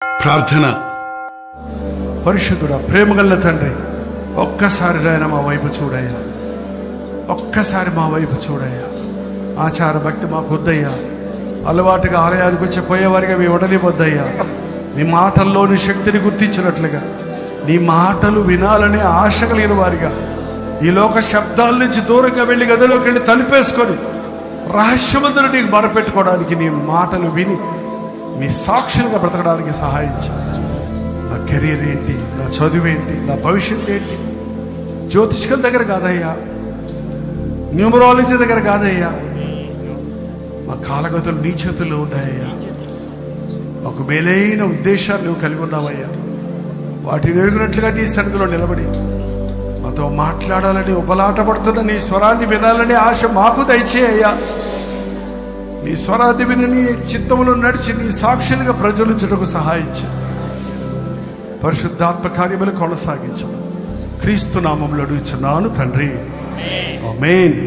ప్రార్థన. పరిశుద్ధుడా, ప్రేమగల తండ్రి, ఒక్కసారి నాయన మా వైపు చూడయ్యా, ఒక్కసారి మా వైపు చూడయ్యా. ఆచార భక్తి మాకు వద్దయ్యా. అలవాటుగా ఆలయానికి వచ్చి పోయేవారిగా మీ వదలివద్దయ్యా. నీ మాటల్లోని శక్తిని గుర్తించినట్లుగా నీ మాటలు వినాలనే ఆశ కలిగిన వారిగా ఈ లోక శబ్దాల నుంచి దూరంగా వెళ్లి గదిలోకి వెళ్ళి తలుపేసుకొని రహస్యమంతులు నీకు మొరపెట్టుకోవడానికి నీ మాటలు విని మీ సాక్షులుగా బ్రతకడానికి సహాయం చేయండి. నా కెరీర్ ఏంటి, నా చదువేంటి, నా భవిష్యత్ ఏంటి జ్యోతిష్కం దగ్గర కాదయ్యా, న్యూమరాలజీ దగ్గర కాదయ్యా. మా కాలగతులు నీ చేతుల్లో ఉన్నాయ్యా. మాకు మేలైన ఉద్దేశాలు నువ్వు కలిగి ఉన్నావయ్యా. వాటిని ఎరుగునట్లుగా నీ సన్నిధిలో నిలబడి మాతో మాట్లాడాలని ఉపలాట పడుతున్న నీ స్వరాన్ని వినాలని ఆశ మాకు దయచేయ్యా. నీ స్వరాన్ని విని నీ చిత్తములో నడిచి నీ సాక్షులుగా ప్రజ్వలించుటకు సహాయం చేయి. పరిశుద్ధాత్మ కార్యములు కొనసాగించు. క్రీస్తు నామములో అడుగుచున్నాను తండ్రి, ఆమేన్.